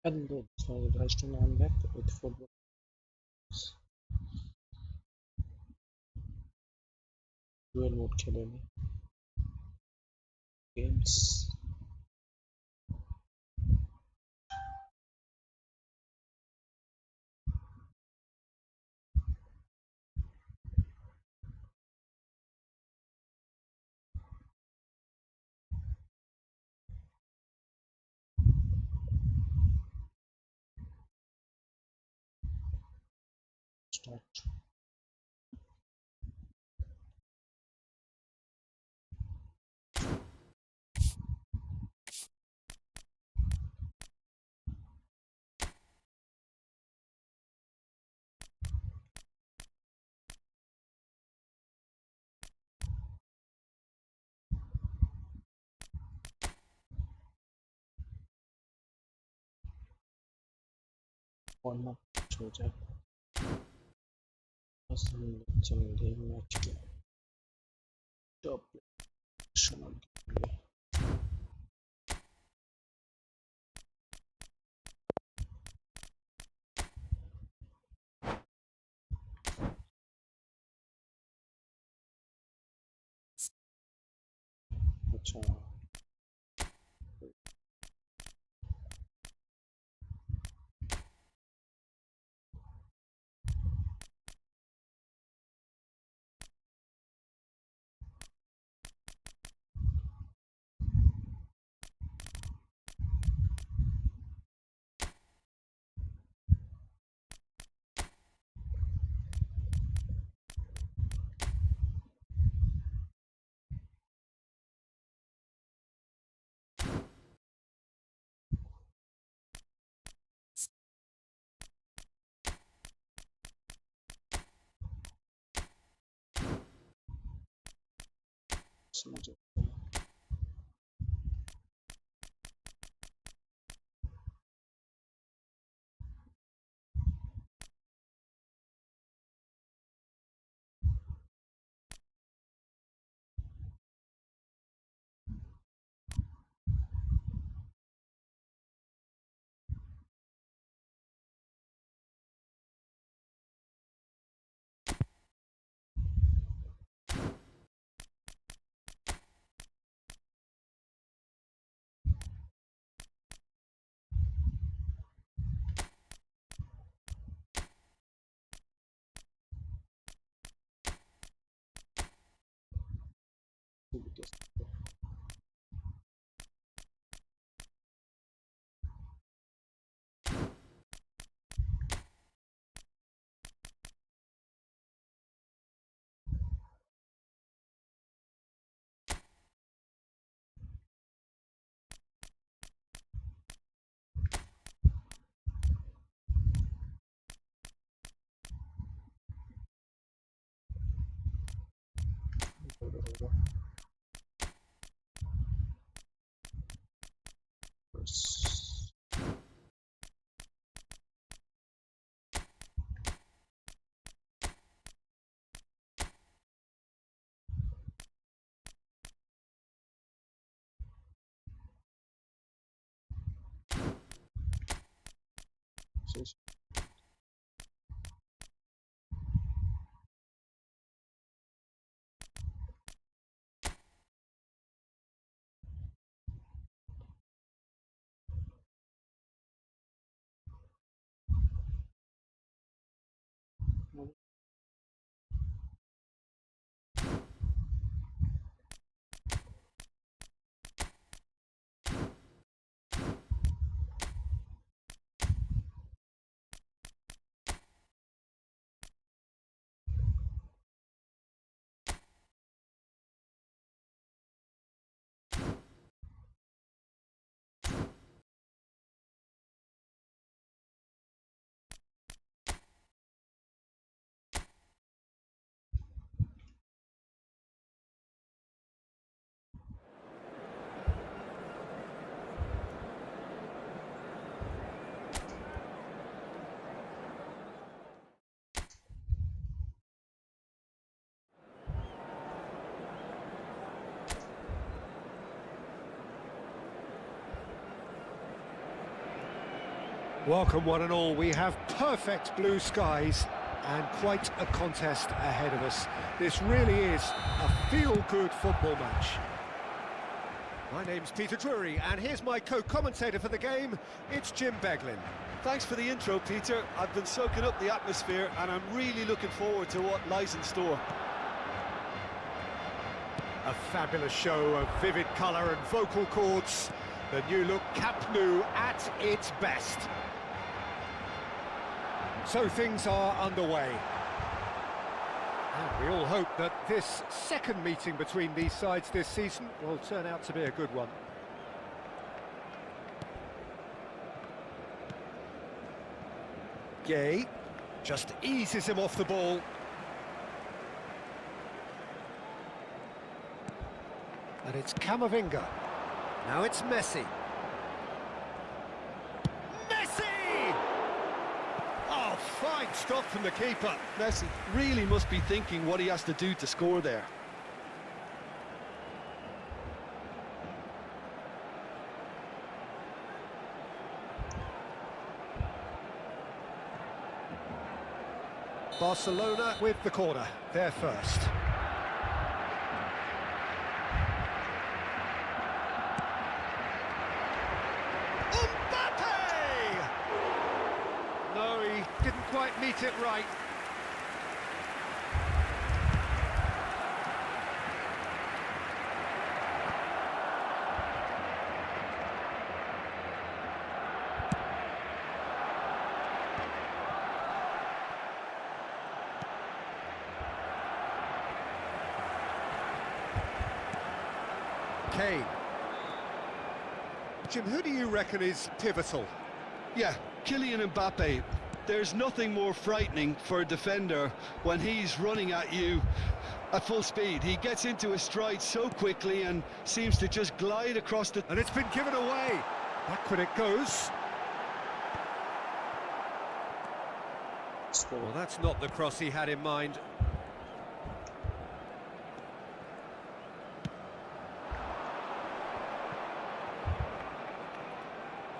Hello, so Rashton, I'm back with football dual mode खेलेंगे games start. Warm up हो जाए बस हम लोग चलेंगे मैच के टॉप प्रोफेशनल के लिए अच्छा समझ Welcome one and all. We have perfect blue skies and quite a contest ahead of us. This really is a feel-good football match. My name's Peter Drury and here's my co-commentator for the game. It's Jim Beglin. Thanks for the intro, Peter. I've been soaking up the atmosphere and I'm really looking forward to what lies in store. A fabulous show of vivid colour and vocal cords. The new look Camp Nou at its best. So things are underway. And we all hope that this second meeting between these sides this season will turn out to be a good one. Gay just eases him off the ball. And it's Camavinga. Now it's Messi. Messi! Oh, fine stop from the keeper. Messi really must be thinking what he has to do to score there. Barcelona with the corner, they're first. No, he didn't quite meet it right. Kane. Jim, who do you reckon is pivotal? Yeah, Kylian Mbappe. There's nothing more frightening for a defender when he's running at you at full speed. He gets into his stride so quickly and seems to just glide across the... And it's been given away. Backward it goes. Score. Well, that's not the cross he had in mind.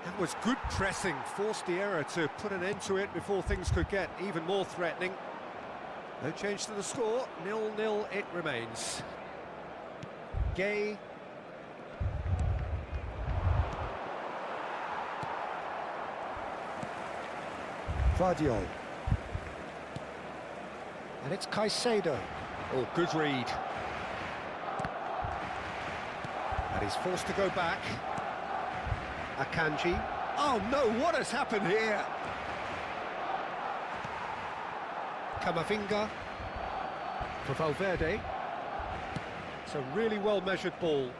That was good pressing, forced the error to put an end to it before things could get even more threatening. No change to the score, 0-0 it remains. Gay. Vardiol. And it's Caicedo. Oh, good read. And he's forced to go back. Akanji. Oh no, what has happened here? Camavinga for Valverde. It's a really well measured ball.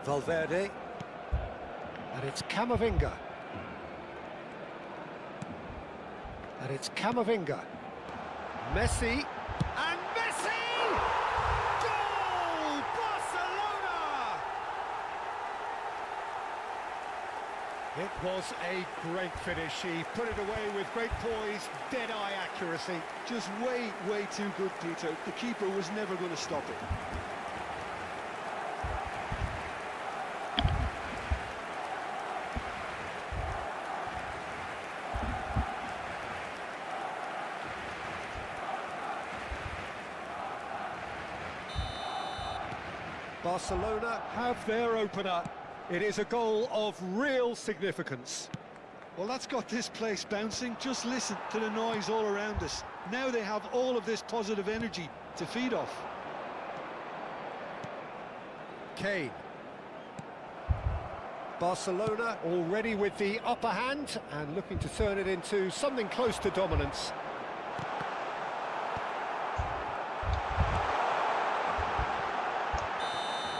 Valverde. And it's Camavinga. And it's Camavinga. Messi. And Messi! Goal! Barcelona! It was a great finish. He put it away with great poise, dead-eye accuracy. Just way too good, Peter. The keeper was never going to stop it. Barcelona have their opener. It is a goal of real significance. Well, that's got this place bouncing. Just listen to the noise all around us. Now they have all of this positive energy to feed off. Kane. Barcelona already with the upper hand and looking to turn it into something close to dominance.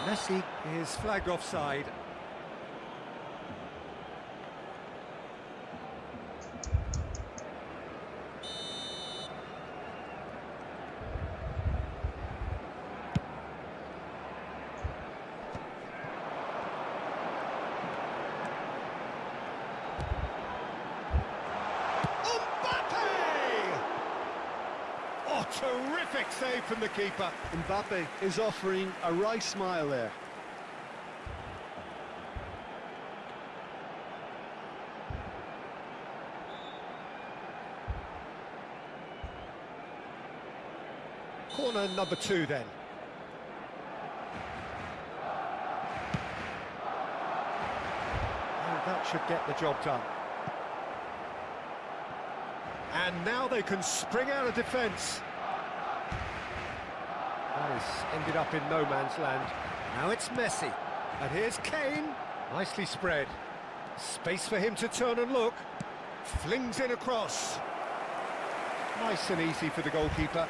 Messi is flagged offside. Terrific save from the keeper. Mbappe is offering a wry smile there. Corner number 2 then. And that should get the job done. And now they can spring out of defence. This ended up in no man's land. Now it's Messi. And here's Kane. Nicely spread. Space for him to turn and look. Flings in across. Nice and easy for the goalkeeper.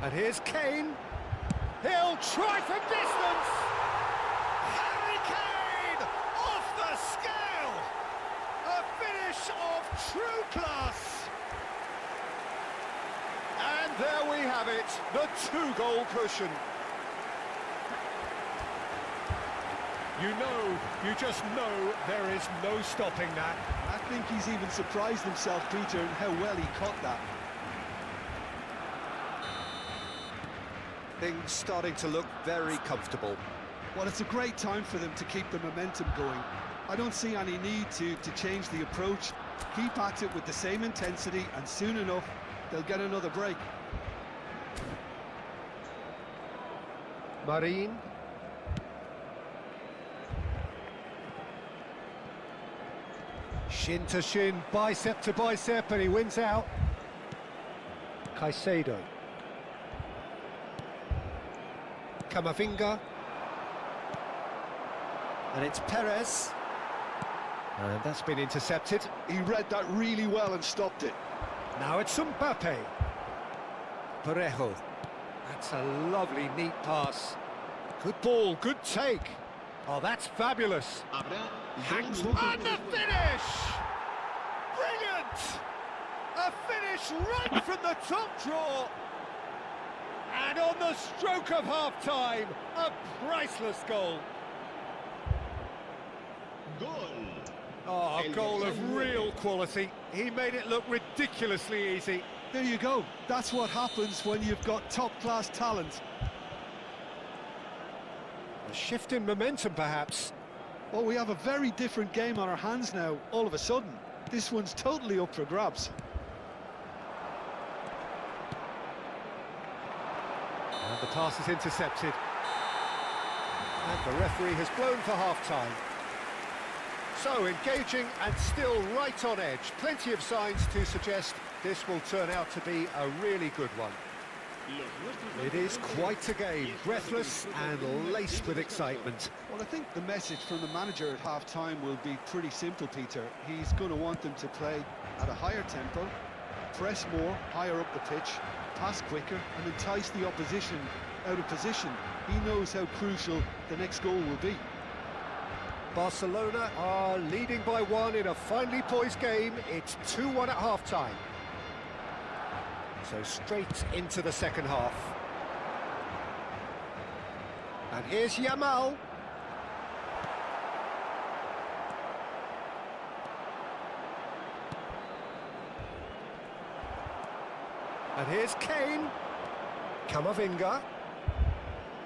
And here's Kane. He'll try from distance. Harry Kane off the scale. A finish of true class. And there we have it, the 2-goal cushion. You just know there is no stopping that. I think he's even surprised himself, Peter, in how well he caught that. Things starting to look very comfortable. Well, it's a great time for them to keep the momentum going. I don't see any need to change the approach. Keep at it with the same intensity, and soon enough, they'll get another break. Marin. Shin to shin, bicep to bicep, and he wins out. Caicedo. Camavinga. And it's Perez. And that's been intercepted. He read that really well and stopped it. Now it's Mbappe. Parejo. That's a lovely, neat pass. Good ball, good take. Oh, that's fabulous. Hangs on the finish! Brilliant! A finish right from the top draw. And on the stroke of half-time, a priceless goal. Oh, a goal of real quality. He made it look ridiculously easy. There you go. That's what happens when you've got top-class talent. A shift in momentum, perhaps. Well, we have a very different game on our hands now, all of a sudden. This one's totally up for grabs. And the pass is intercepted. And the referee has blown for half-time. So, engaging and still right on edge. Plenty of signs to suggest this will turn out to be a really good one. It is quite a game, breathless and laced with excitement. Well, I think the message from the manager at half-time will be pretty simple, Peter. He's going to want them to play at a higher tempo, press more, higher up the pitch, pass quicker, and entice the opposition out of position. He knows how crucial the next goal will be. Barcelona are leading by 1 in a finely poised game. It's 2-1 at half-time. So straight into the second half. And here's Yamal. And here's Kane. Camavinga.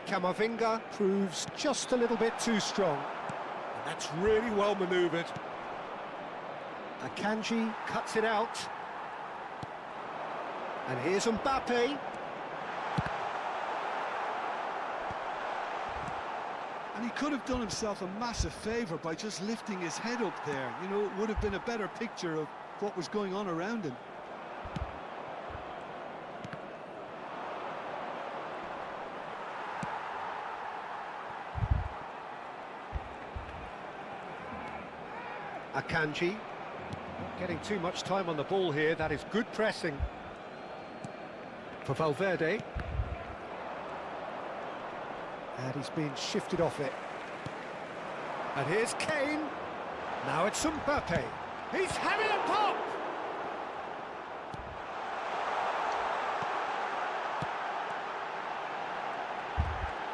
Camavinga proves just a little bit too strong. And that's really well manoeuvred. Akanji cuts it out. And here's Mbappe. And he could have done himself a massive favour by just lifting his head up there. You know, it would have been a better picture of what was going on around him. Akanji. Not getting too much time on the ball here. That is good pressing. For Valverde. And he's been shifted off it. And here's Kane. Now it's Mbappe. He's having a pop!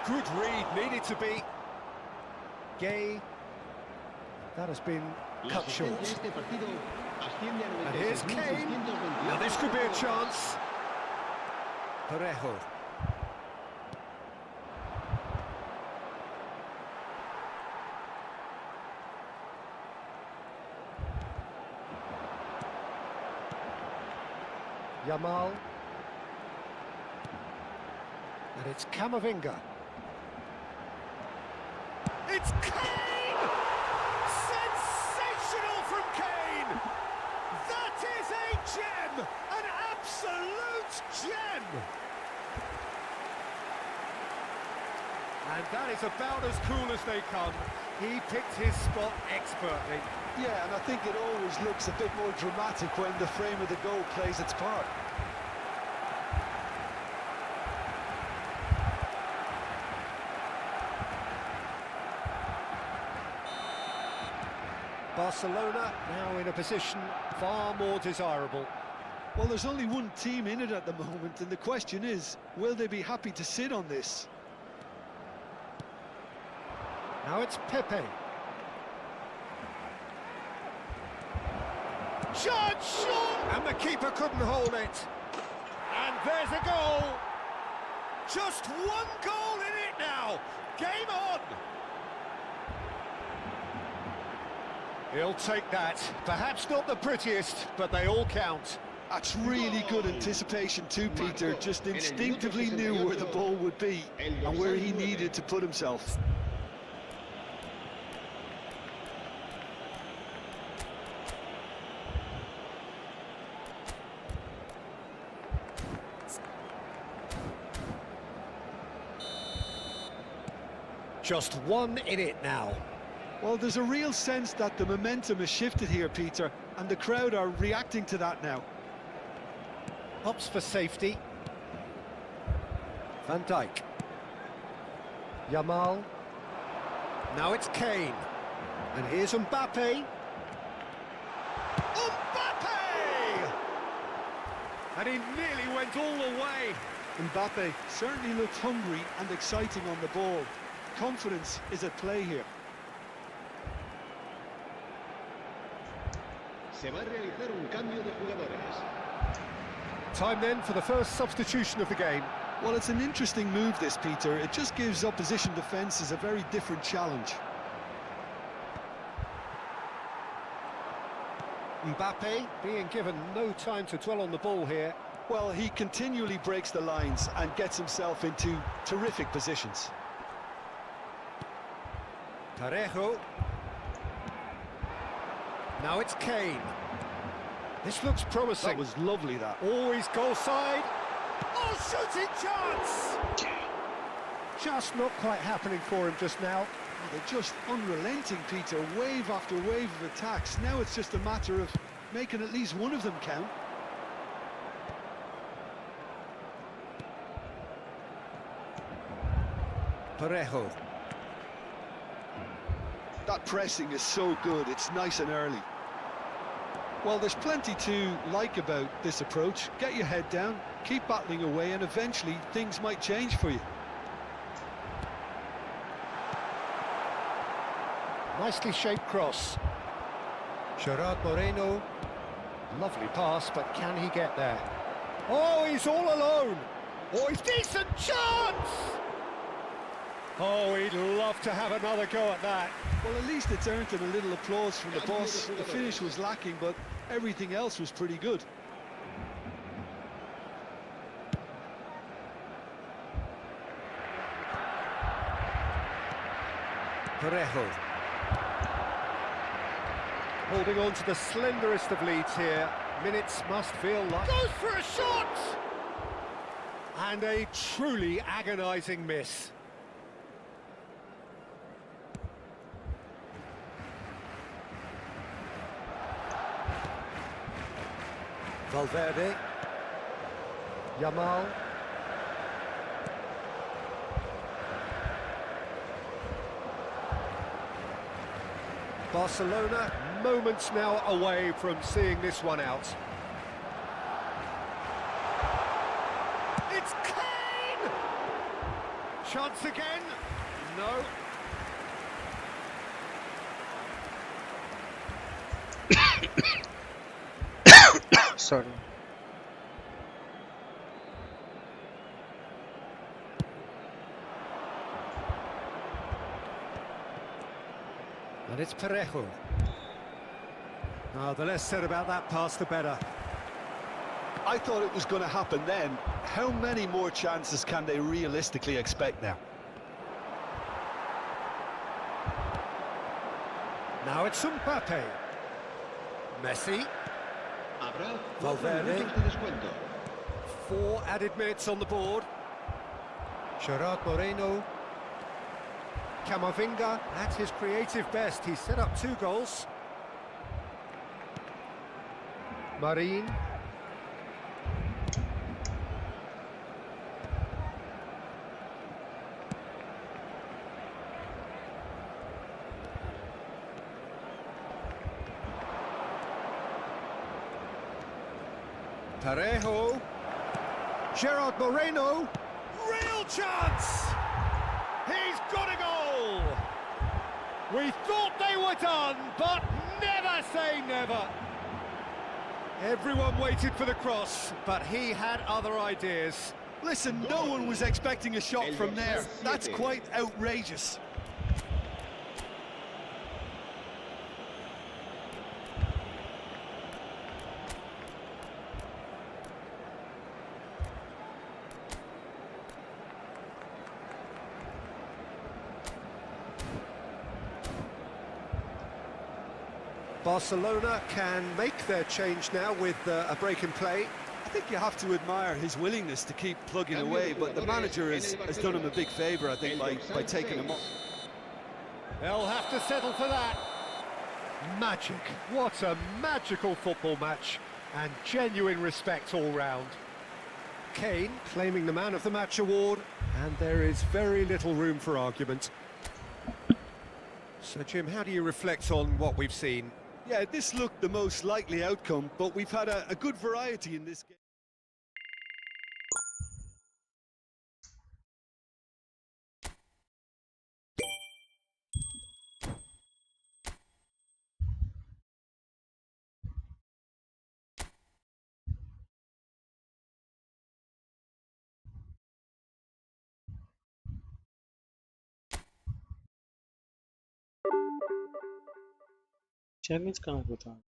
Good read, needed to be. Gay. That has been cut short. And here's Kane. Now this could be a chance. Parejo. Yamal. And it's Camavinga. It's Kane! Sensational from Kane! That is a gem! An absolute gem! And that is about as cool as they come. He picked his spot expertly. Yeah, and I think it always looks a bit more dramatic when the frame of the goal plays its part. Barcelona now in a position far more desirable. Well, there's only one team in it at the moment, and the question is, will they be happy to sit on this? Now it's Pepe. Shot, shot! And the keeper couldn't hold it. And there's a goal. Just one goal in it now. Game on. He'll take that. Perhaps not the prettiest, but they all count. That's really good anticipation too, Peter. Just instinctively knew where the ball would be and where he needed to put himself. Just one in it now. Well, there's a real sense that the momentum has shifted here, Peter, and the crowd are reacting to that now. Opts for safety. Van Dijk. Yamal. Now it's Kane. And here's Mbappe. Mbappe! And he nearly went all the way. Mbappe certainly looked hungry and exciting on the ball. Confidence is at play here. Se va a realizar un cambio de jugadores. Time then for the first substitution of the game. Well, it's an interesting move, this, Peter. It just gives opposition defences a very different challenge. Mbappe being given no time to dwell on the ball here. Well, he continually breaks the lines and gets himself into terrific positions. Parejo. Now it's Kane. This looks promising. That was lovely, that. Always goal side. Oh, shooting chance! Just not quite happening for him just now. They're just unrelenting, Peter. Wave after wave of attacks. Now it's just a matter of making at least one of them count. Parejo. That pressing is so good. It's nice and early. Well, there's plenty to like about this approach. Get your head down, keep battling away, and eventually things might change for you. Nicely shaped cross. Gerard Moreno. Lovely pass, but can he get there? Oh, he's all alone. Oh, he's decent chance! Oh, he'd love to have another go at that. Well, at least it's earned him a little applause from the boss. The finish was lacking, but everything else was pretty good. Parejo. Holding on to the slenderest of leads here. Minutes must feel like... Goes for a shot! And a truly agonising miss. Valverde. Yamal. Barcelona moments now away from seeing this one out. It's Kane! Chance again? No. Sorry. And it's Parejo. The less said about that pass, the better. I thought it was going to happen then. How many more chances can they realistically expect now? Now it's Mbappe. Messi. Habrá 4 Valverde. minutos de descuento. 4 added minutes on the board. Gerard Moreno. Camavinga at his creative best. He set up 2 goals. Marin. Parejo. Gerard Moreno. Real chance! He's got a goal! We thought they were done, but never say never. Everyone waited for the cross, but he had other ideas. Listen, no one was expecting a shot from there. That's quite outrageous. Barcelona can make their change now with a break in play. I think you have to admire his willingness to keep plugging away, but the manager has done him a big favour, I think, by taking him off. They'll have to settle for that. Magic. What a magical football match, and genuine respect all round. Kane claiming the Man of the Match award, and there is very little room for argument. So, Jim, how do you reflect on what we've seen? Yeah, this looked the most likely outcome, but we've had a good variety in this game. Challenge कहाँ पे था?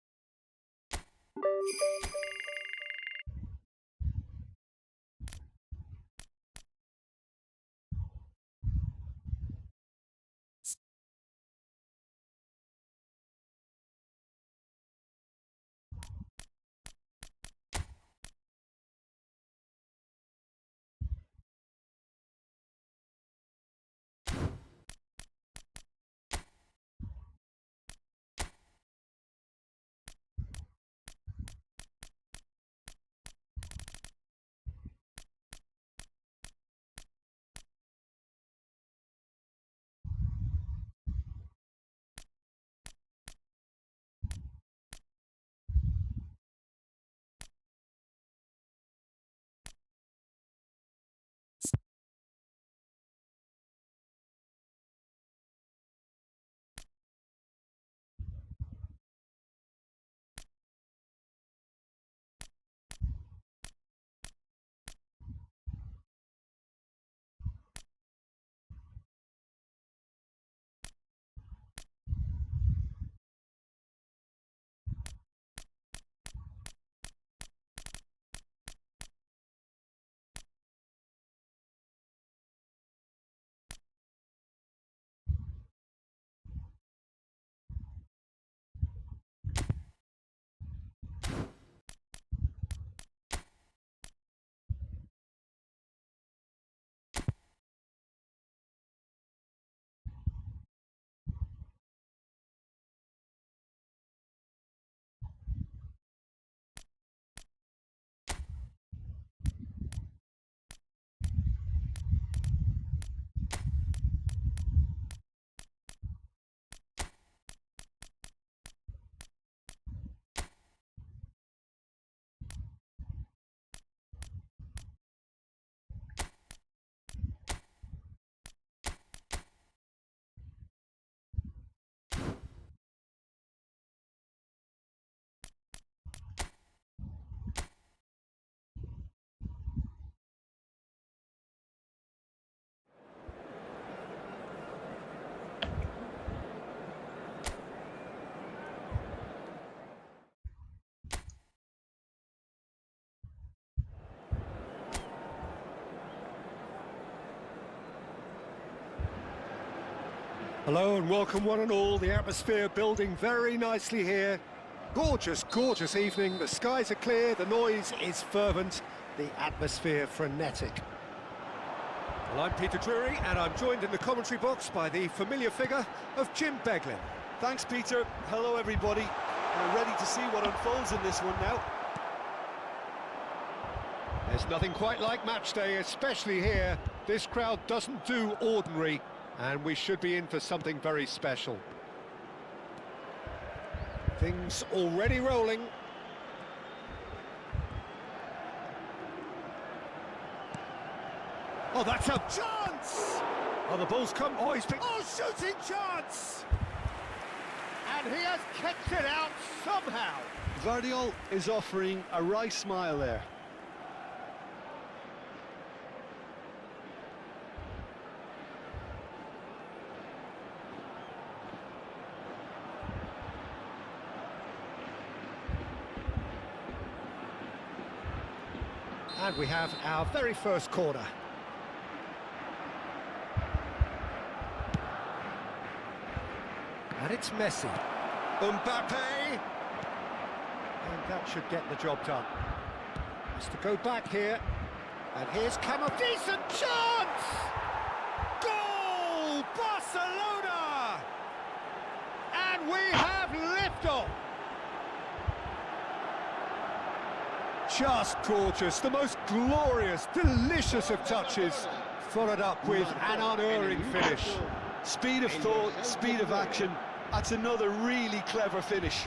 Hello and welcome one and all. The atmosphere building very nicely here. Gorgeous, gorgeous evening. The skies are clear, the noise is fervent, the atmosphere frenetic. Well, I'm Peter Drury and I'm joined in the commentary box by the familiar figure of Jim Beglin. Thanks, Peter. Hello, everybody. We're ready to see what unfolds in this one now. There's nothing quite like match day, especially here. This crowd doesn't do ordinary, and we should be in for something very special. Things already rolling. Oh, that's a chance! Oh, the ball's come. Oh, he's picked. Oh, shooting chance! And he has kicked it out somehow. Vardiol is offering a wry smile there. And we have our very first corner. And it's Messi. Mbappe! And that should get the job done. Has to go back here. And here's Camo. Decent chance! Goal! Barcelona! And we have liftoff! Just gorgeous, the most glorious, delicious of touches, followed up with an unerring finish. Speed of thought, speed of action. That's another really clever finish.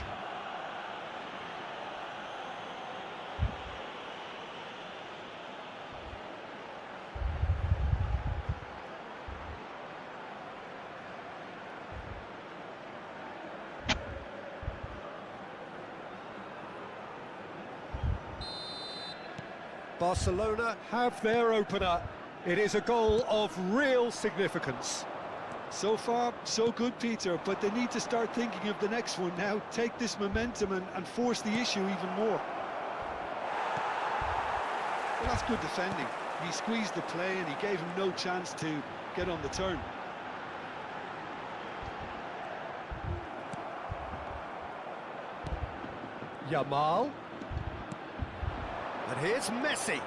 Barcelona have their opener. It is a goal of real significance. So far, so good, Peter, but they need to start thinking of the next one now. Take this momentum and force the issue even more. Well, that's good defending. He squeezed the play and he gave him no chance to get on the turn. Yamal. And here's Messi.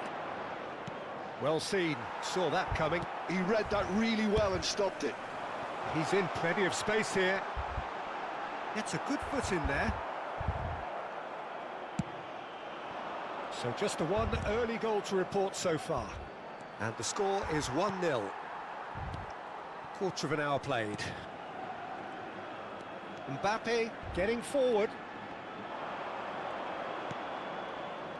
Well seen, saw that coming. He read that really well and stopped it. He's in plenty of space here. Gets a good foot in there. So just the one early goal to report so far. And the score is 1-0. Quarter of an hour played. Mbappe getting forward.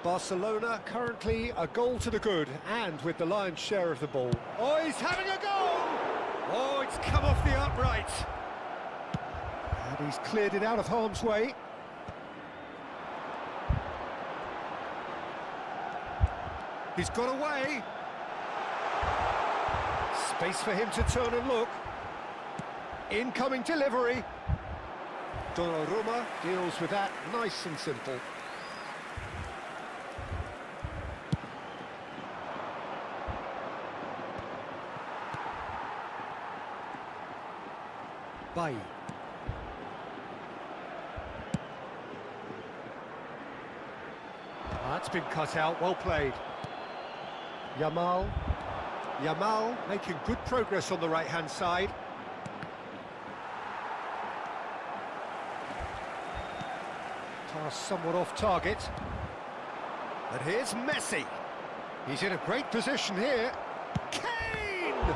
Barcelona currently a goal to the good and with the lion's share of the ball. Oh, he's having a go! Oh, it's come off the upright. And he's cleared it out of harm's way. He's got away. Space for him to turn and look. Incoming delivery. Donnarumma deals with that nice and simple. Bay. That's been cut out, well played. Yamal. Yamal making good progress on the right-hand side. Pass somewhat off target. And here's Messi. He's in a great position here. Kane!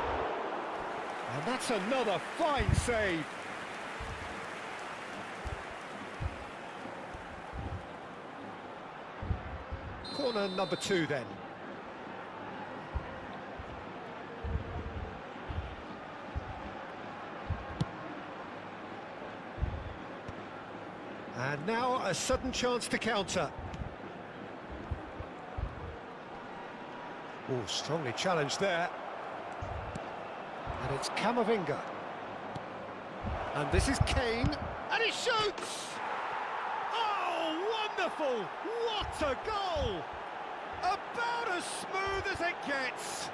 And that's another fine save. Corner number 2 then. And now a sudden chance to counter. Oh, strongly challenged there. And it's Camavinga. And this is Kane. And he shoots! Oh, wonderful! What a goal! About as smooth as it gets.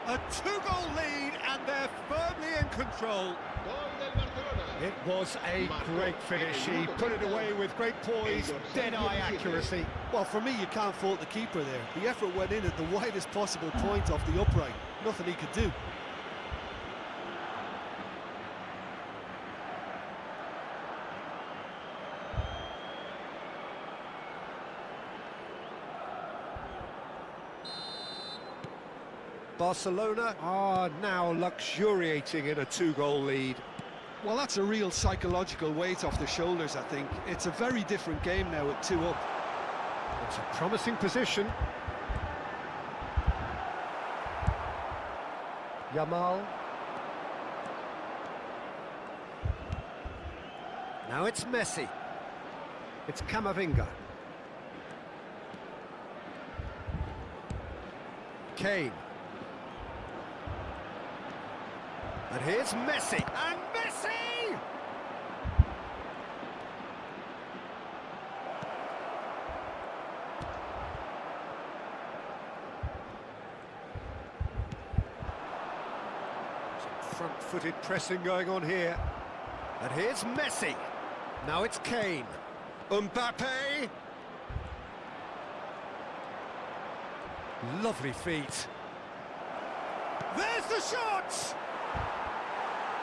A two-goal lead, and they're firmly in control. Gol del Barcelona. It was a great finish. He put it away with great poise, dead-eye accuracy. Well, for me, you can't fault the keeper there. The effort went in at the widest possible point off the upright. Nothing he could do. Barcelona are now luxuriating in a two-goal lead. Well, that's a real psychological weight off their shoulders, I think. It's a very different game now at 2 up. It's a promising position. Yamal. Now it's Messi. It's Camavinga. Kane. And here's Messi. And Messi! Some front-footed pressing going on here. And here's Messi. Now it's Kane. Mbappe. Lovely feet. There's the shot!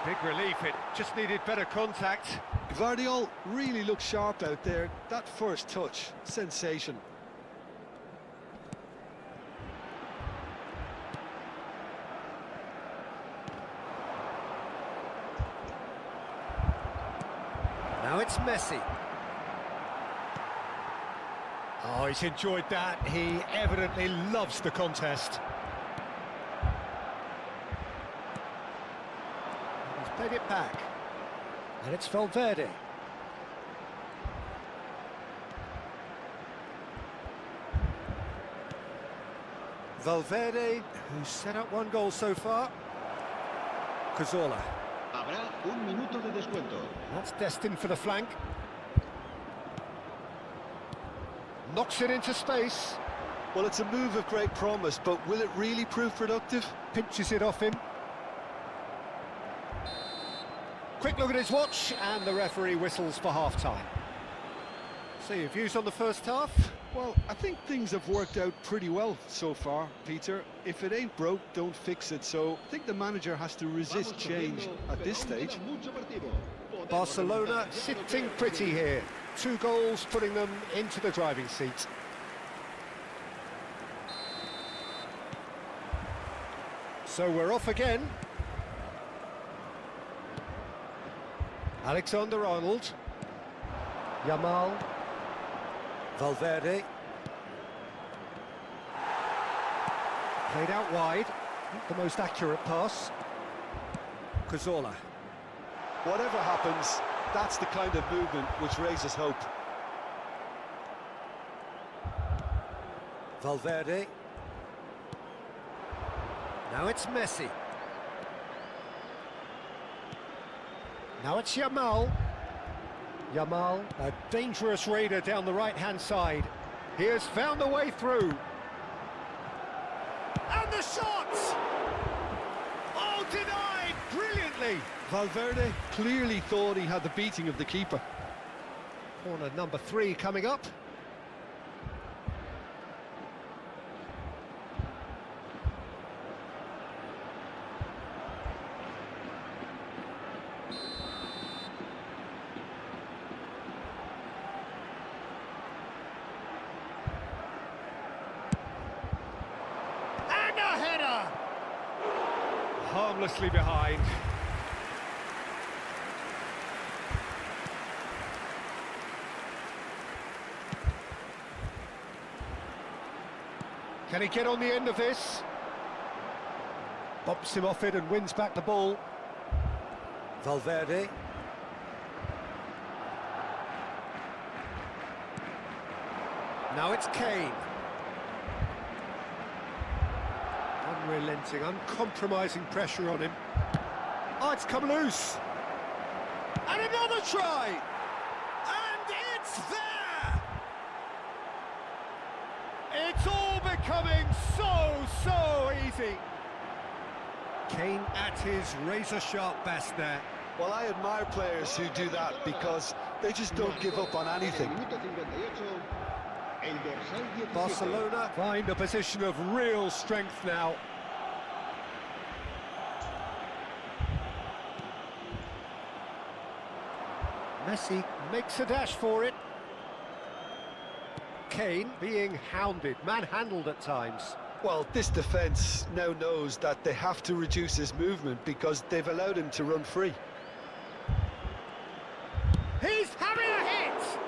Big relief, it just needed better contact. Gvardiol really looked sharp out there. That first touch, sensation. Now it's Messi. Oh, he's enjoyed that. He evidently loves the contest. He's played it back. And it's Valverde. Valverde, who's set up one goal so far. Cazorla. Habrá un minuto de descuento. That's destined for the flank. Knocks it into space. Well, it's a move of great promise, but will it really prove productive? Pinches it off him. Quick look at his watch, and the referee whistles for half-time. So your views on the first half? Well, I think things have worked out pretty well so far, Peter. If it ain't broke, don't fix it. So I think the manager has to resist change at this stage. Barcelona sitting pretty here. 2 goals putting them into the driving seat. So we're off again. Alexander-Arnold. Yamal. Valverde. Played out wide. Not the most accurate pass. Cazorla. Whatever happens, that's the kind of movement which raises hope. Valverde. Now it's Messi. Now it's Yamal. Yamal, a dangerous raider down the right-hand side. He has found a way through. And the shot! Oh, denied brilliantly. Valverde clearly thought he had the beating of the keeper. Corner number 3 coming up. And a header! Harmlessly behind. Can he get on the end of this? Bumps him off it and wins back the ball. Valverde. Now it's Kane. Unrelenting, uncompromising pressure on him. Oh, it's come loose. And another try! And it's there! It's all becoming so easy. Kane at his razor-sharp best there. Well, I admire players who do that because they just don't give up on anything. Minuto 58, el dorsal 17. Barcelona find a position of real strength now. Messi makes a dash for it. Kane being hounded, manhandled at times. Well, this defence now knows that they have to reduce his movement because they've allowed him to run free. He's having a hit!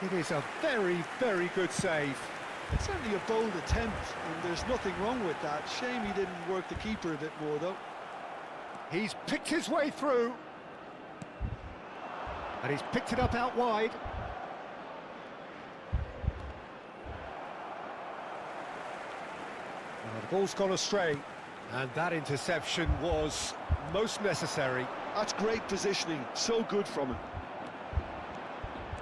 It is a very, very good save. It's certainly a bold attempt, and there's nothing wrong with that. Shame he didn't work the keeper a bit more, though. He's picked his way through. And he's picked it up out wide. The ball's gone astray, and that interception was most necessary. That's great positioning, so good from him.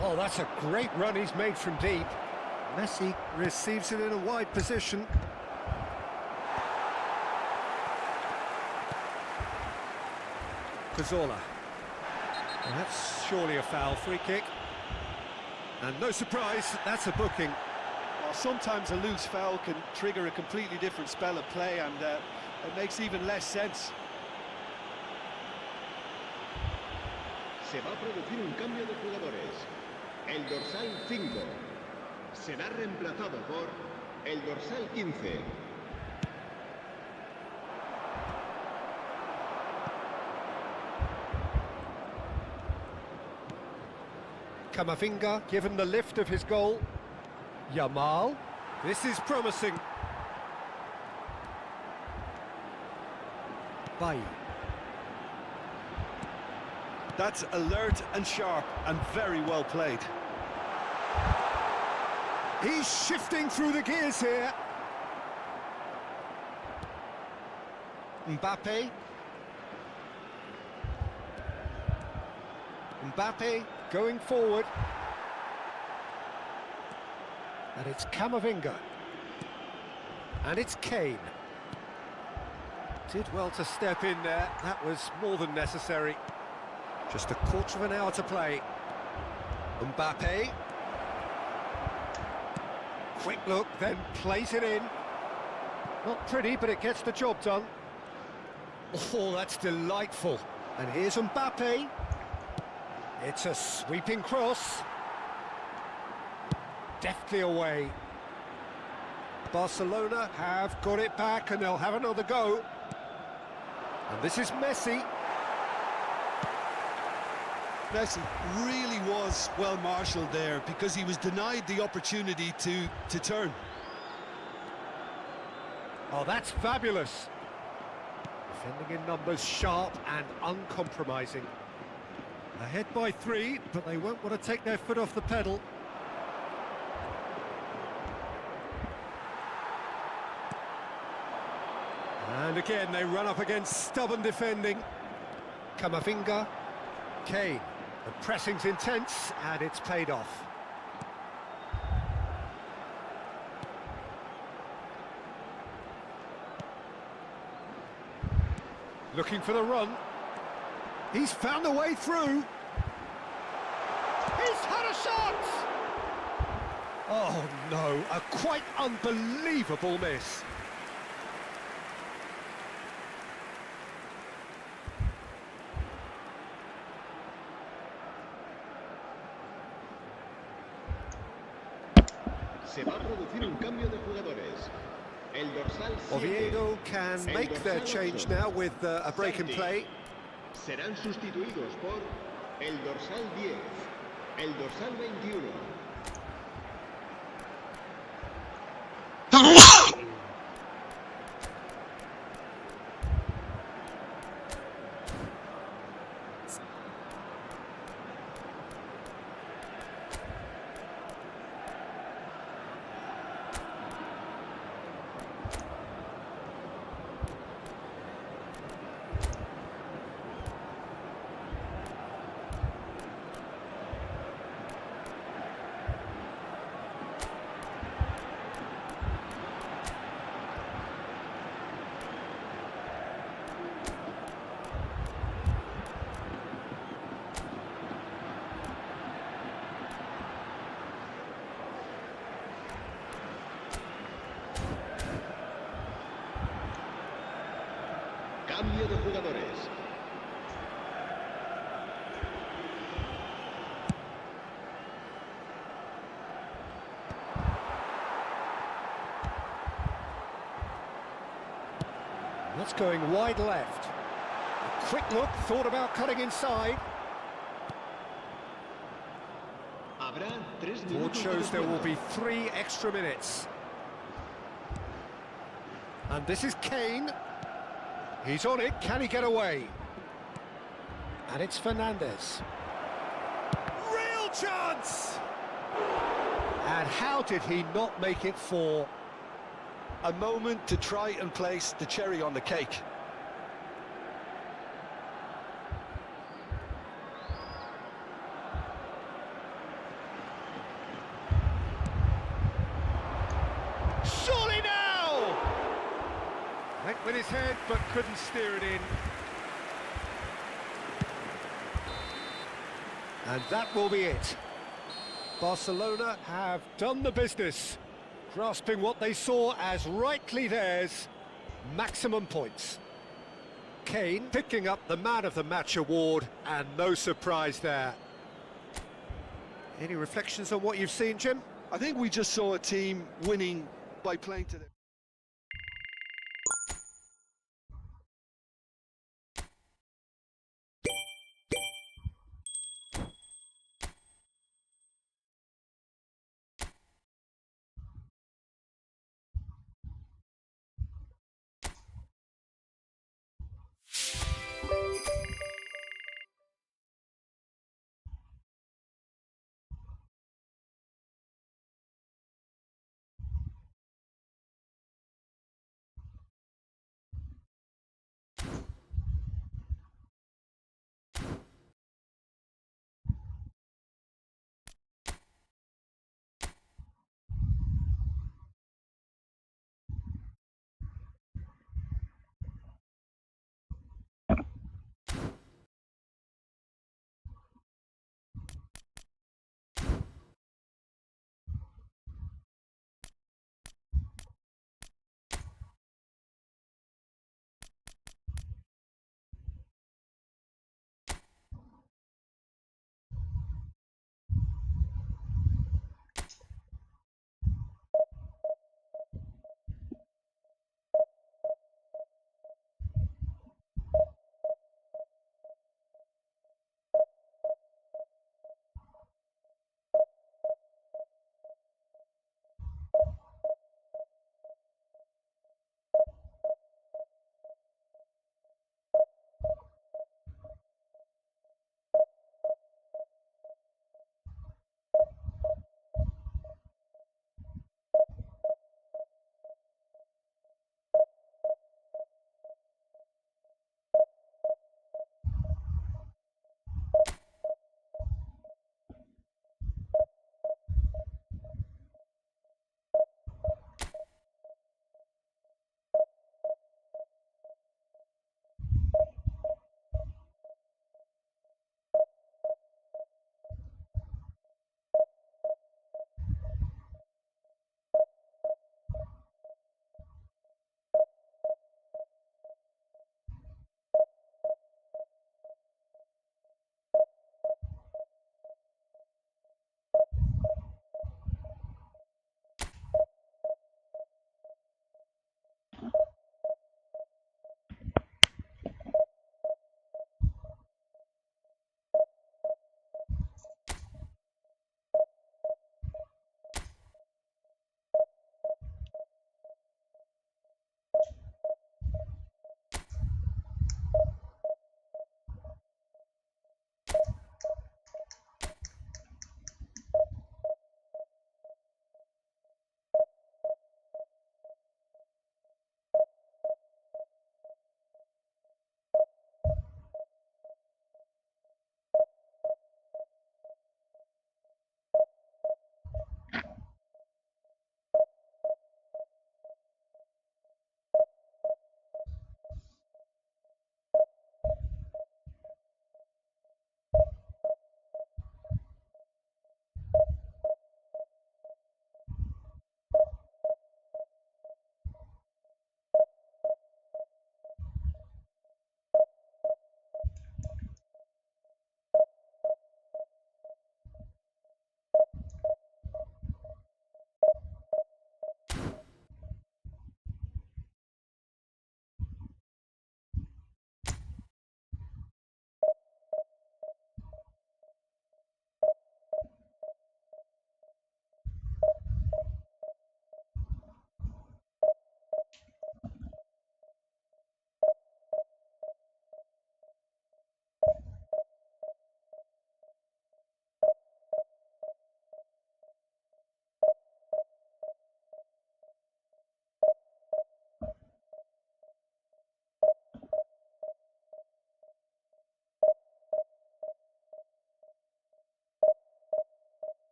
Oh, that's a great run he's made from deep. Messi receives it in a wide position. Cazorla. Well, that's surely a foul, free kick. And no surprise, that's a booking. Well, sometimes a loose foul can trigger a completely different spell of play, and it makes even less sense. Se va a producir un cambio de jugadores. El dorsal 5 será reemplazado por el dorsal 15. Camavinga given the lift of his goal. Yamal. This is promising. Bailly. That's alert and sharp and very well played. He's shifting through the gears here. Mbappe. Mbappe going forward. And it's Camavinga. And it's Kane. Did well to step in there. That was more than necessary. Just a quarter of an hour to play. Mbappe. Quick look, then plays it in. Not pretty, but it gets the job done. Oh, that's delightful. And here's Mbappe. It's a sweeping cross. Deftly away. Barcelona have got it back and they'll have another go. And this is Messi. Messi really was well marshalled there because he was denied the opportunity to turn. Oh, that's fabulous. Defending in numbers, sharp and uncompromising. Ahead by 3, but they won't want to take their foot off the pedal. And again, they run up against stubborn defending. Camavinga, Kane. The pressing's intense, and it's paid off. Looking for the run. He's found a way through. He's had a shot! Oh no, a quite unbelievable miss. Se va a producir un cambio de jugadores. El dorsal 7. Oviedo can make their change now with a break in play. Serán sustituidos por el dorsal 10, el dorsal 21. de jugadores. That's going wide left. A quick look, thought about cutting inside. Habrá 3 Board minutos de shows there will descuento. be 3 extra minutes. And this is Kane. He's on it, can he get away? And it's Fernandez. Real chance! And how did he not make it for? A moment to try and place the cherry on the cake. Surely now! Went with his head, but couldn't steer it in. And that will be it. Barcelona have done the business, grasping what they saw as rightly theirs, maximum points. Kane picking up the Man of the Match award, and no surprise there. Any reflections on what you've seen, Jim? I think we just saw a team winning by playing to their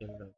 England.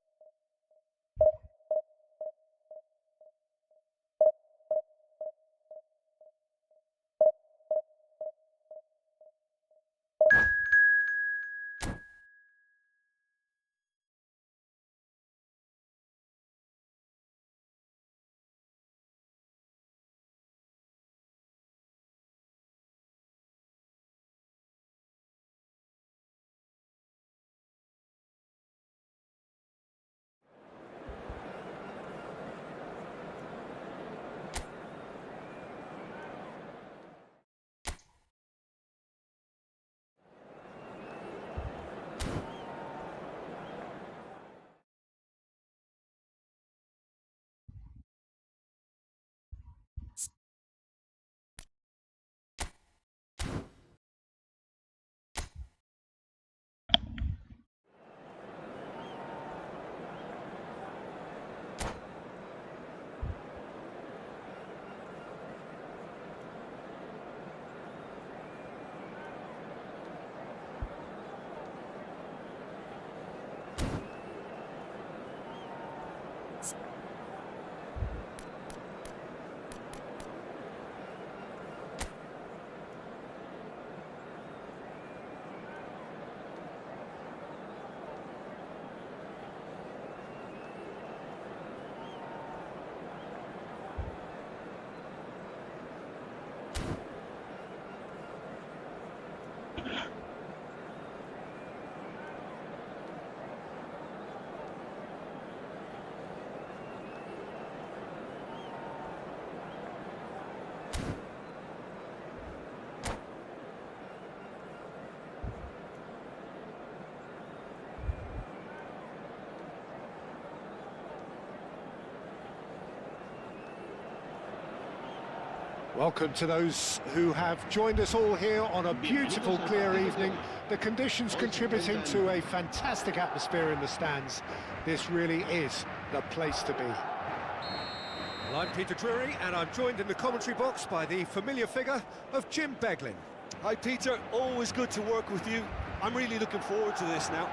Welcome to those who have joined us all here on a beautiful, clear evening. The conditions contributing to a fantastic atmosphere in the stands. This really is the place to be. Well, I'm Peter Drury, and I'm joined in the commentary box by the familiar figure of Jim Beglin. Hi Peter, always good to work with you. I'm really looking forward to this now.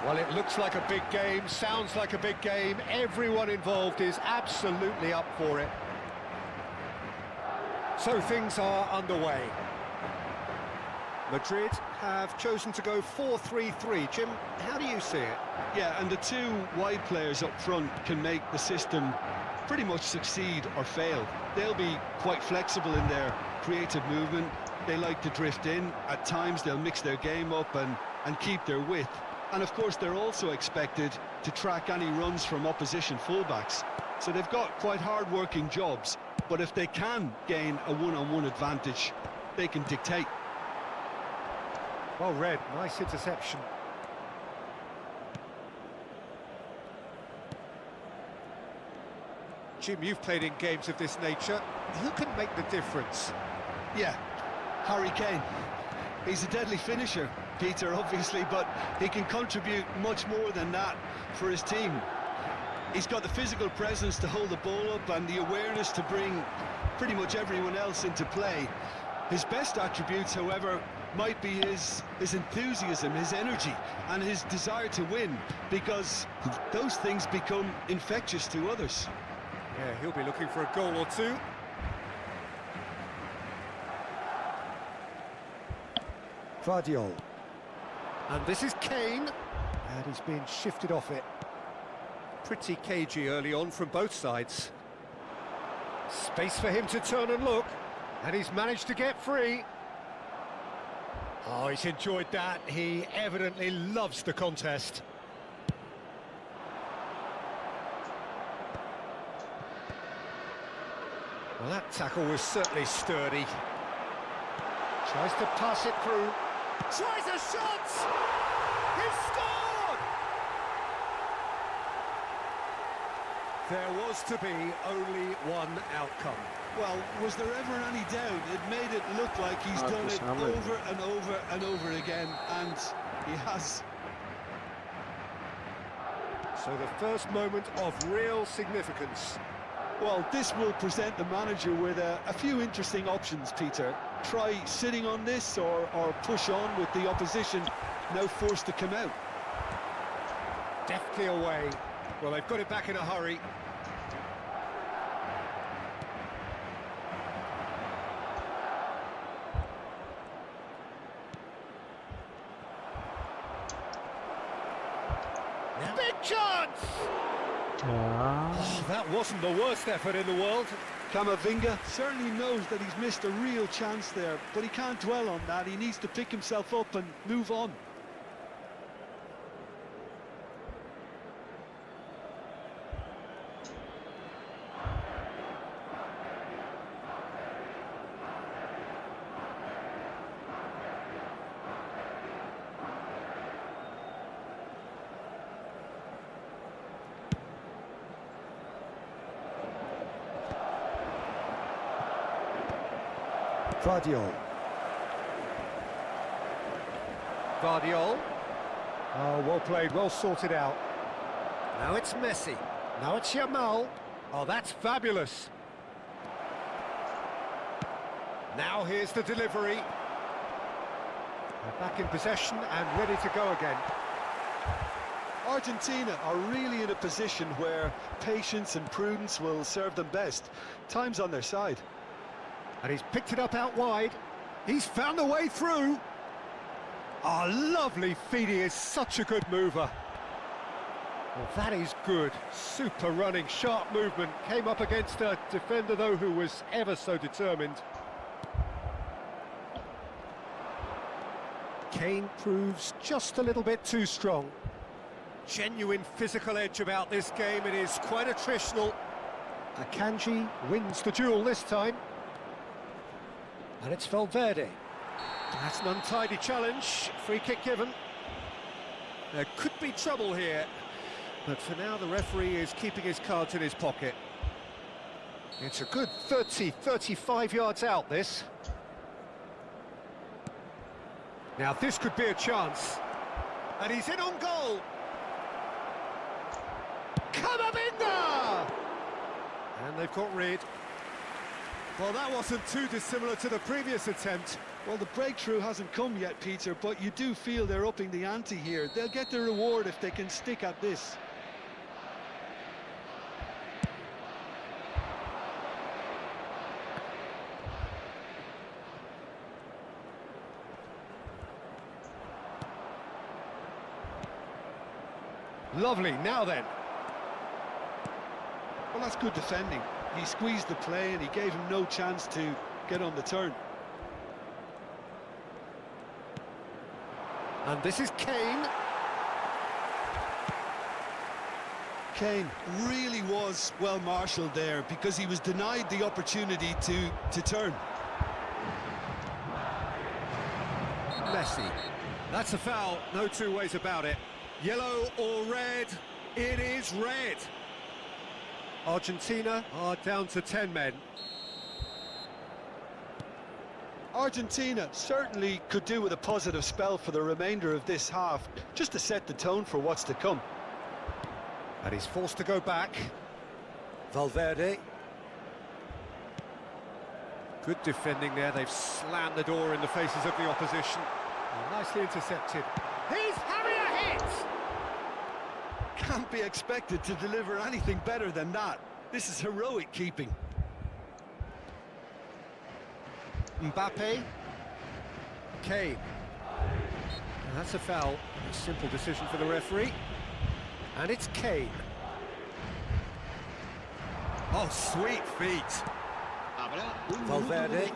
Well, it looks like a big game, sounds like a big game. Everyone involved is absolutely up for it. So things are underway. Madrid have chosen to go 4-3-3. Jim, how do you see it? Yeah, and the two wide players up front can make the system pretty much succeed or fail. They'll be quite flexible in their creative movement. They like to drift in. At times they'll mix their game up and keep their width. And of course they're also expected to track any runs from opposition fullbacks. So they've got quite hard-working jobs, but if they can gain a one-on-one advantage, they can dictate. Well read, nice interception. Jim, you've played in games of this nature. Who can make the difference? Yeah, Harry Kane. He's a deadly finisher, Peter, obviously, but he can contribute much more than that for his team. He's got the physical presence to hold the ball up and the awareness to bring pretty much everyone else into play. His best attributes, however, might be his enthusiasm, his energy, and his desire to win, because those things become infectious to others. Yeah, he'll be looking for a goal or two. Vardiol. And this is Kane. And he's being shifted off it. Pretty cagey early on from both sides. Space for him to turn and look. And he's managed to get free. Oh, he's enjoyed that. He evidently loves the contest. Well, that tackle was certainly sturdy. Tries to pass it through. Tries a shot! He's scored! There was to be only one outcome. Well, was there ever any doubt? It made it look like he's done it over and over and over again, and he has. So the first moment of real significance. Well, this will present the manager with a few interesting options, Peter. Try sitting on this or push on with the opposition now forced to come out. Deftly away. Well, they've got it back in a hurry. Big chance! Oh, that wasn't the worst effort in the world. Camavinga certainly knows that he's missed a real chance there, but he can't dwell on that. He needs to pick himself up and move on. Vardiol. Vardiol. Oh, well played, well sorted out. Now it's Messi. Now it's Yamal. Oh, that's fabulous. Now here's the delivery. They're back in possession and ready to go again. Argentina are really in a position where patience and prudence will serve them best. Time's on their side. And he's picked it up out wide. He's found a way through. Oh, lovely feed. He is such a good mover. Well, that is good. Super running, sharp movement. Came up against a defender, though, who was ever so determined. Kane proves just a little bit too strong. Genuine physical edge about this game. It is quite attritional. Akanji wins the duel this time. And it's Valverde. That's an untidy challenge. Free kick given. There could be trouble here. But for now, the referee is keeping his cards in his pocket. It's a good 35 yards out, this. Now, this could be a chance. And he's in on goal. Camavinga! And they've got rid. Well, that wasn't too dissimilar to the previous attempt. Well, the breakthrough hasn't come yet, Peter, but you do feel they're upping the ante here. They'll get their reward if they can stick at this. Lovely, now then. Well, that's good defending. He squeezed the play and he gave him no chance to get on the turn. And this is Kane. Kane really was well marshalled there because he was denied the opportunity to turn. Messi. That's a foul, no two ways about it. Yellow or red? It is red. Argentina are down to 10 men. Argentina certainly could do with a positive spell for the remainder of this half, just to set the tone for what's to come. And he's forced to go back. Valverde. Good defending there. They've slammed the door in the faces of the opposition. Nicely intercepted. He's having a hit! Can't be expected to deliver anything better than that. This is heroic keeping. Mbappe. Kane. And that's a foul. A simple decision for the referee. And it's Kane. Oh, sweet feet. Valverde.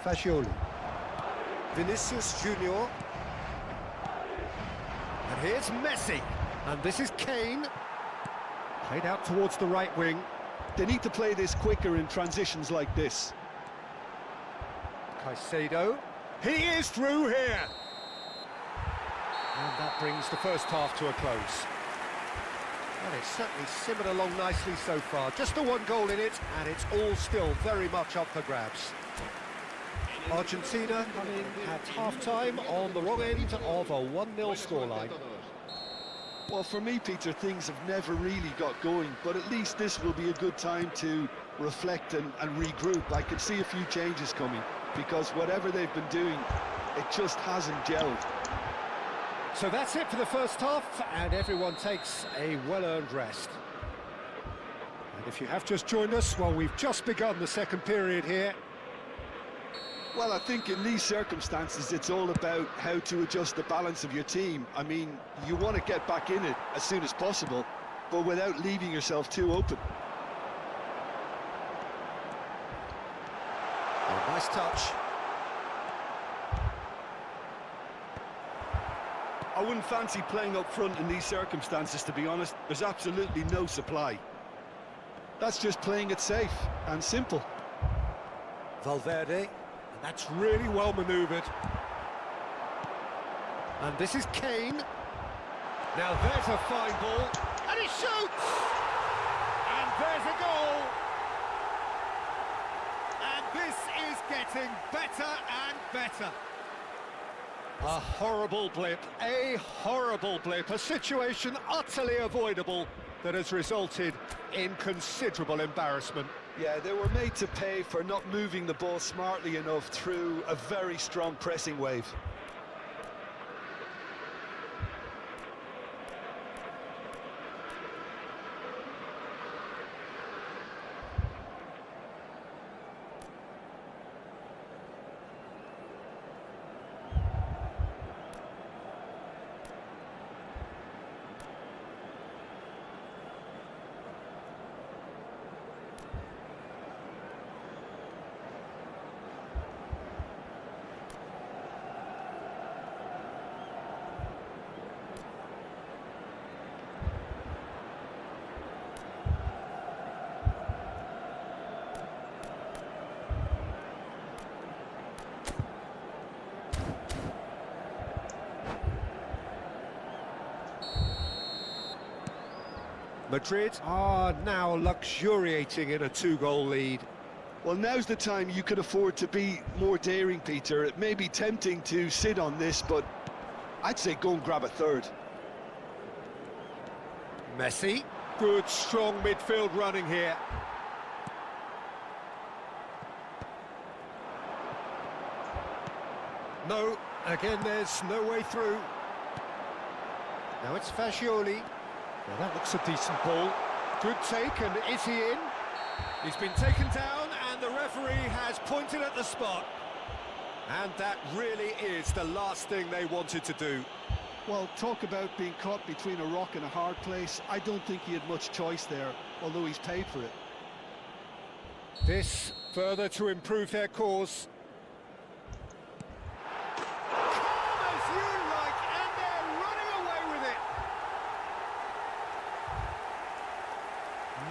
Fagioli. Vinicius Junior. And here's Messi. And this is Kane. Played out towards the right wing. They need to play this quicker in transitions like this. Caicedo. He is through here. And that brings the first half to a close. Well, it's certainly simmered along nicely so far. Just the one goal in it, and it's all still very much up for grabs. Argentina coming at half-time on the wrong end of a 1-0 scoreline. Well, for me, Peter, things have never really got going, but at least this will be a good time to reflect and regroup. I could see a few changes coming, because whatever they've been doing, it just hasn't gelled. So that's it for the first half, and everyone takes a well-earned rest. And if you have just joined us, well, we've just begun the second period here. Well, I think in these circumstances, it's all about how to adjust the balance of your team. I mean, you want to get back in it as soon as possible, but without leaving yourself too open. Oh, nice touch. I wouldn't fancy playing up front in these circumstances, to be honest. There's absolutely no supply. That's just playing it safe and simple. Valverde, and that's really well manoeuvred. And this is Kane. Now there's a fine ball, and he shoots! And there's a goal! And this is getting better and better. A horrible blip, a situation utterly avoidable that has resulted in considerable embarrassment. Yeah, they were made to pay for not moving the ball smartly enough through a very strong pressing wave. Madrid are now luxuriating in a two-goal lead. Well, now's the time you could afford to be more daring, Peter. It may be tempting to sit on this, but I'd say go and grab a third. Messi, good strong midfield running here. No, again there's no way through. Now it's Fascioli. Well, that looks a decent ball. Good take, and is he in? He's been taken down, and the referee has pointed at the spot. And that really is the last thing they wanted to do. Well, talk about being caught between a rock and a hard place. I don't think he had much choice there, although he's paid for it. This further to improve their cause. Calm as you like, and they're running away with it.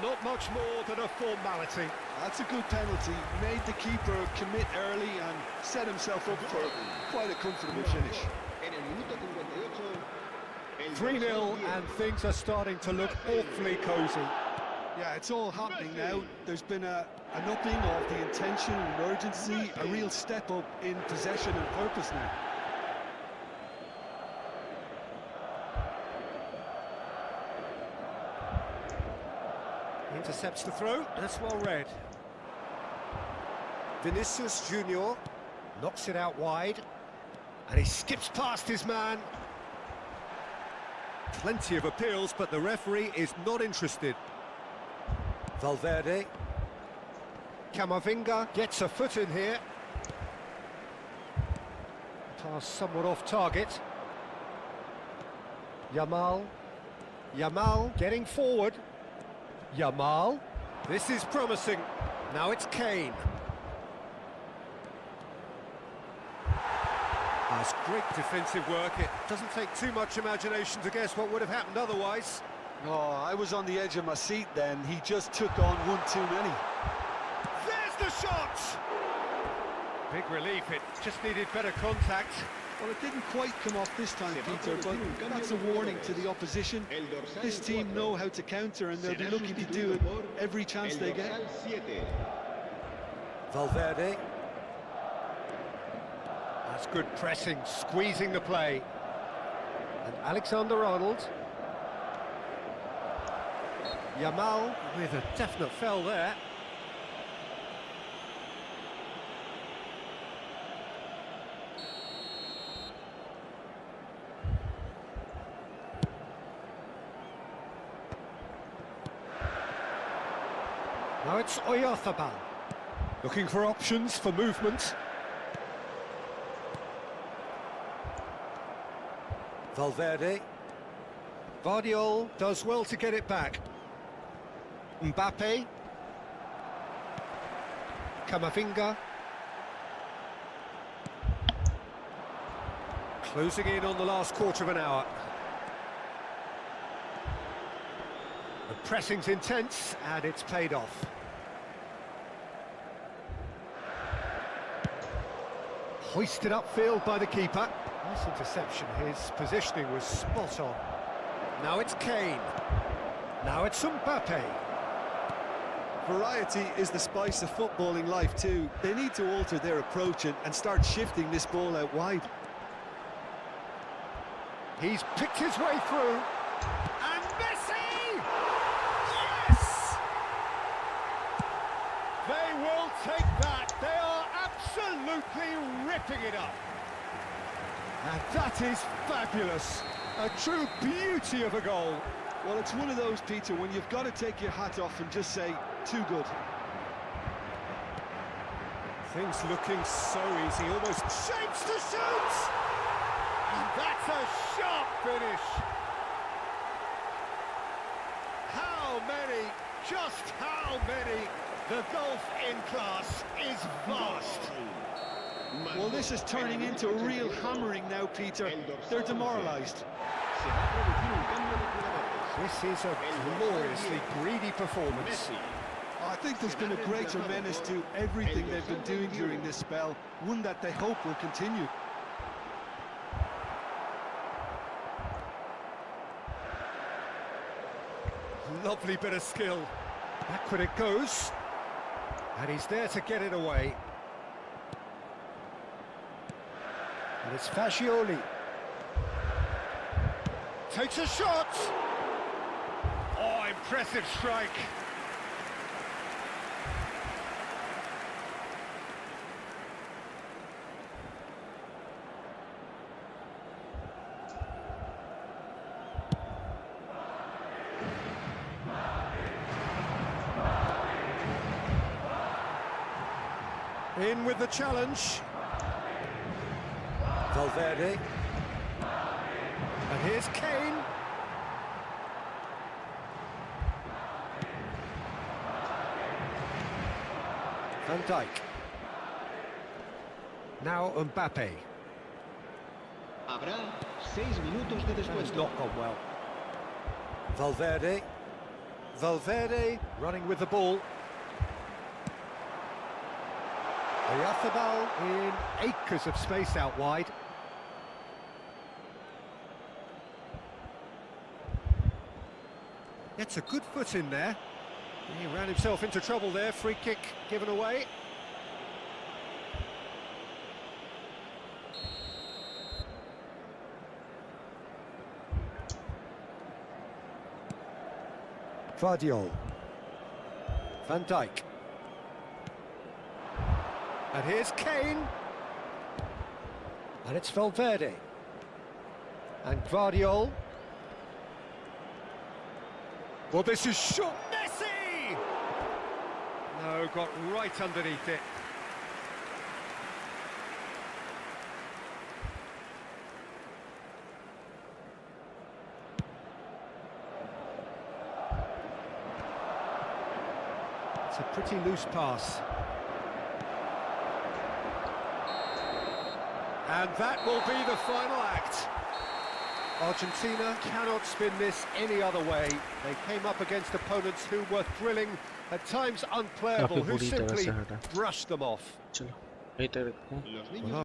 Not much more than a formality. That's a good penalty. Made the keeper commit early and set himself up for quite a comfortable finish. 3-0, and things are starting to look awfully cosy. Yeah, it's all happening now. There's been an upping of the intention and urgency, a real step up in possession and purpose now. Intercepts the throw, that's well read. Vinicius Junior knocks it out wide, and he skips past his man. Plenty of appeals, but the referee is not interested. Valverde. Camavinga gets a foot in here. Pass somewhat off target. Yamal getting forward. Yamal. This is promising. Now it's Kane. That's great defensive work. It doesn't take too much imagination to guess what would have happened otherwise. Oh, I was on the edge of my seat then. He just took on one too many. There's the shot! Big relief, it just needed better contact. Well, it didn't quite come off this time, Peter, but that's a warning to the opposition. This team know how to counter, and they'll be looking to do it every chance they get. Valverde. That's good pressing, squeezing the play. And Alexander-Arnold. Yamal with a definite foul there. Now it's Oyarzabal. Looking for options for movement. Valverde. Guardiola does well to get it back. Mbappe. Camavinga. Closing in on the last quarter of an hour. The pressing's intense and it's paid off. Hoisted upfield by the keeper. Nice interception, his positioning was spot on. Now it's Kane. Now it's Mbappe. Variety is the spice of footballing life too. They need to alter their approach and start shifting this ball out wide. He's picked his way through. And Messi! Yes! They will take that. They are absolutely ripping it up. And that is fabulous. A true beauty of a goal. Well, it's one of those, Peter, when you've got to take your hat off and just say, too good. Things looking so easy, almost shapes to shoot! And that's a sharp finish. How many, just how many? The gulf in class is vast. Well, this is turning into a real hammering now, Peter. They're demoralised. This is a gloriously greedy performance. I think there's been a greater menace to everything they've been doing during this spell, one that they hope will continue. Lovely bit of skill. Backward it goes. And he's there to get it away. And it's Fascioli. Takes a shot! Oh, impressive strike. In with the challenge. Valverde. And here's Kane. Van Dijk. Now Mbappe. Habrá 6 minutos de That has descuento. not gone well. Valverde. Valverde running with the ball. Oyarzabal in acres of space out wide. Gets a good foot in there. He ran himself into trouble there. Free kick given away. Guardiola. Van Dijk. And here's Kane. And it's Valverde. And Guardiola. Well, this is shot. Messi! No, got right underneath it. It's a pretty loose pass. And that will be the final act. Argentina cannot spin this any other way. They came up against opponents who were thrilling, at times unplayable, who simply brushed them off. चलो, यही तक रखते हैं। Los niños